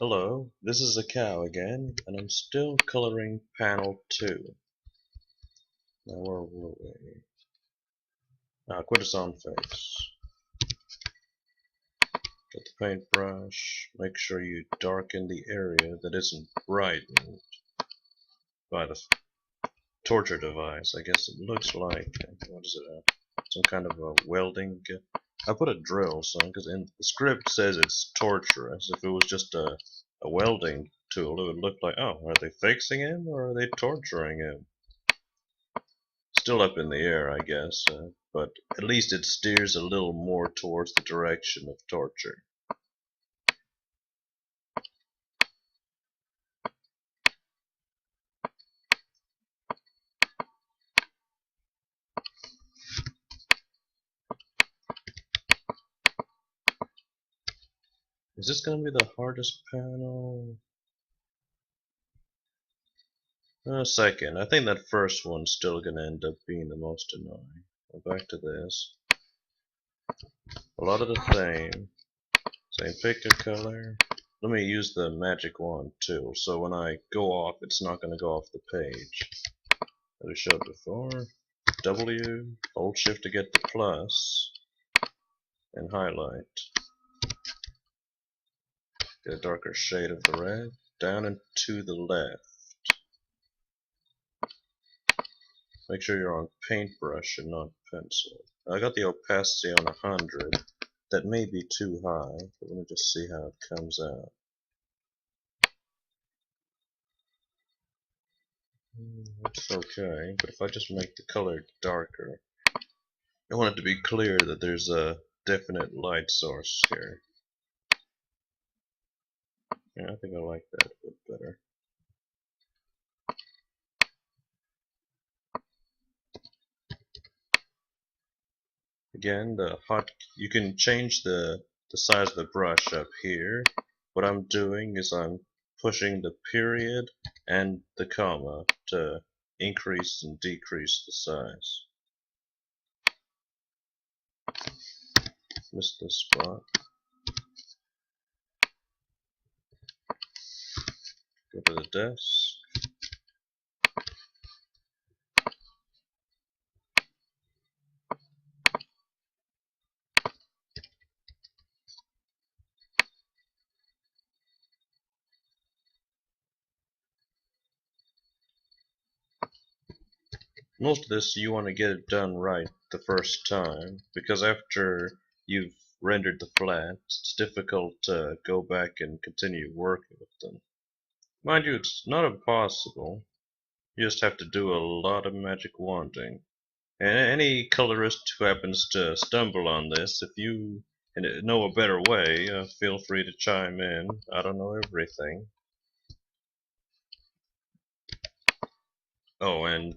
Hello, this is a cow again, and I'm still coloring panel 2. Now where were we? Quit its on face. Get the paintbrush, make sure you darken the area that isn't brightened by the torture device. I guess it looks like, what is it, some kind of a welding. I put a drill, son, because in the script says it's torturous. If it was just a welding tool, it would look like, oh, are they fixing him or are they torturing him? Still up in the air, I guess, but at least it steers a little more towards the direction of torture. Is this going to be the hardest panel? Second. I think that first one's still going to end up being the most annoying. Go back to this. A lot of the same pick a color. Let me use the magic wand too, so when I go off, it's not going to go off the page. As I showed before, W, hold shift to get the plus, and highlight. Get a darker shade of the red, down and to the left. Make sure you're on paintbrush and not pencil. I got the opacity on 100. That may be too high, but let me just see how it comes out. It's okay, but if I just make the color darker, I want it to be clear that there's a definite light source here. Yeah, I think I like that a bit better. Again, you can change the size of the brush up here. What I'm doing is I'm pushing the period and the comma to increase and decrease the size. Missed this spot. Go to the desk. Most of this you want to get it done right the first time, because after you've rendered the flats, it's difficult to go back and continue working with them. Mind you, it's not impossible. You just have to do a lot of magic wanding. And any colorist who happens to stumble on this, if you know a better way, feel free to chime in. I don't know everything. Oh, and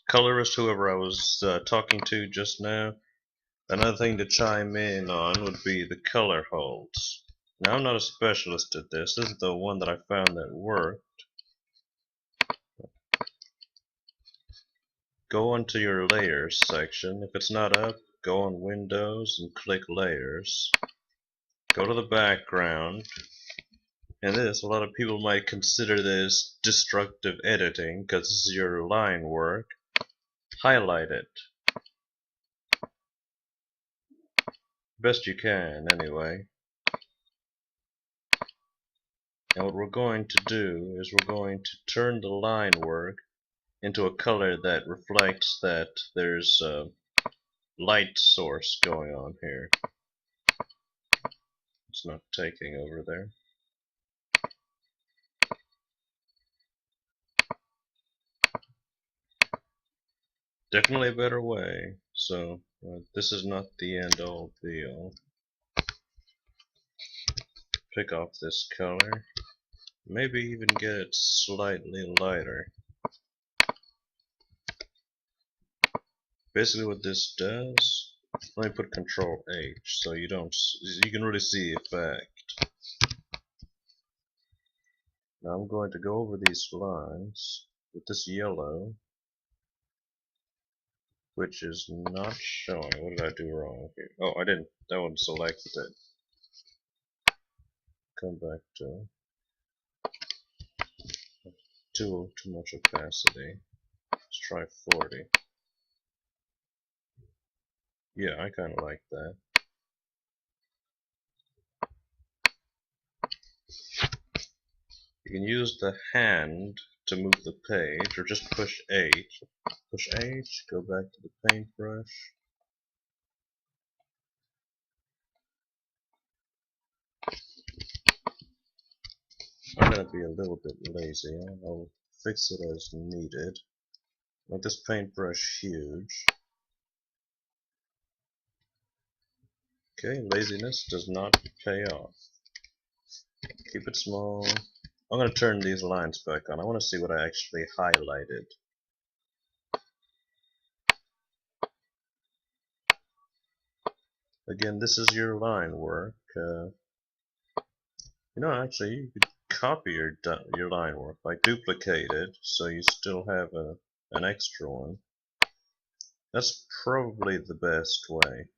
colorist, whoever I was talking to just now, another thing to chime in on would be the color holds. Now, I'm not a specialist at this. This is the one that I found that worked. Go onto your layers section. If it's not up, go on Windows and click layers. Go to the background. And this, a lot of people might consider this destructive editing because this is your line work. Highlight it. Best you can, anyway. And what we're going to do is we're going to turn the line work into a color that reflects that there's a light source going on here. It's not taking over there. Definitely a better way. So this is not the end all be all. Pick off this color. Maybe even get it slightly lighter. Basically what this does, let me put Control H so you can really see the effect. Now I'm going to go over these lines with this yellow, which is not showing. What did I do wrong here? Oh, I didn't. That one selected it. Come back to too much opacity. Let's try 40. Yeah, I kind of like that. You can use the hand to move the page, or just push H. Push H, go back to the paintbrush. I'm gonna be a little bit lazy. I'll fix it as needed. Make this paintbrush huge. Okay, laziness does not pay off. Keep it small. I'm gonna turn these lines back on. I want to see what I actually highlighted. Again, this is your line work. Actually, you could copy your line work, like duplicate it, so you still have an extra one. That's probably the best way.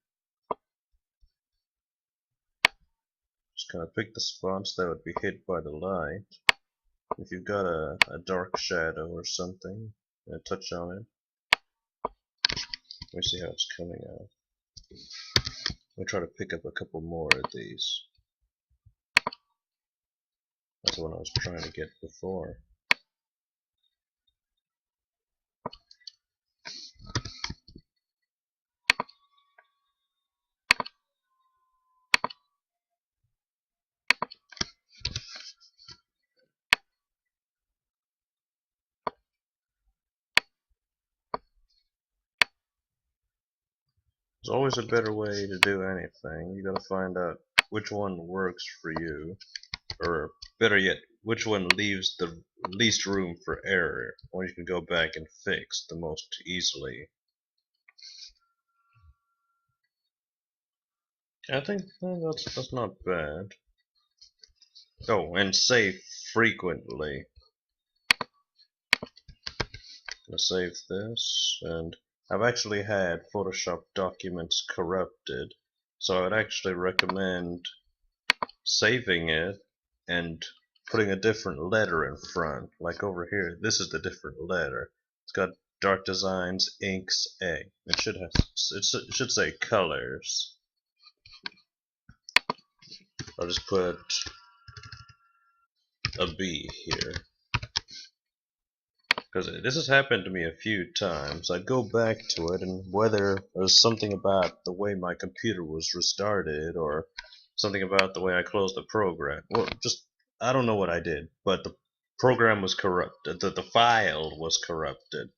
Just kind of pick the spots that would be hit by the light. If you've got a dark shadow or something, touch on it. Let me see how it's coming out. Let me try to pick up a couple more of these. That's the one I was trying to get before. There's always a better way to do anything. You gotta find out which one works for you, or better yet, which one leaves the least room for error, or you can go back and fix the most easily. I think that's not bad. Oh, and save frequently. I'm gonna save this, and I've actually had Photoshop documents corrupted, so I would actually recommend saving it and putting a different letter in front. Like over here, this is the different letter. It's got Dark Designs Inks A. It should say colors. I'll just put a B here, because this has happened to me a few times. I'd go back to it, and whether it was something about the way my computer was restarted, or something about the way I closed the program, or just, I don't know what I did, but the program was corrupted, the file was corrupted.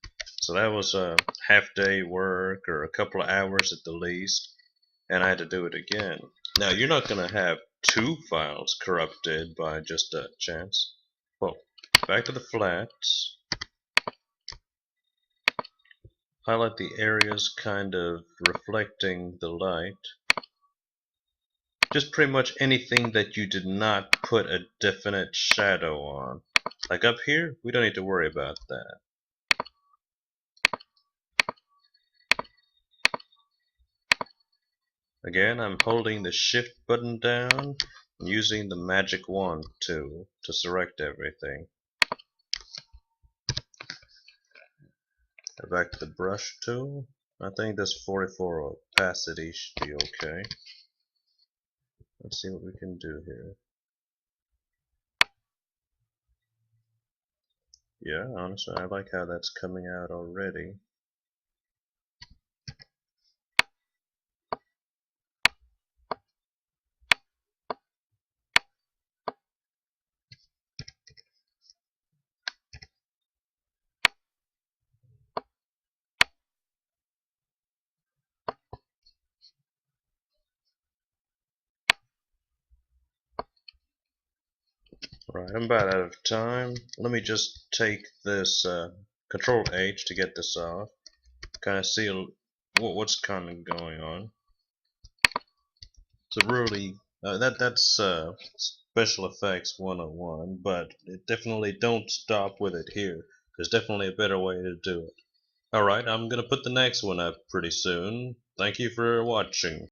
So that was a half-day work, or a couple of hours at the least, and I had to do it again. Now, you're not going to have two files corrupted by just a chance. Well, back to the flats. Highlight the areas kind of reflecting the light. Just pretty much anything that you did not put a definite shadow on. Like up here, we don't need to worry about that. Again, I'm holding the shift button down and using the magic wand tool to select everything. Back to the brush tool. I think this 44 opacity should be okay. Let's see what we can do here. Yeah, honestly, I like how that's coming out already. Right, I'm about out of time. Let me just take this Control H to get this off. Kind of see what's kind of going on. So really, that's special effects 101, but definitely don't stop with it here. There's definitely a better way to do it. Alright, I'm gonna put the next one up pretty soon. Thank you for watching.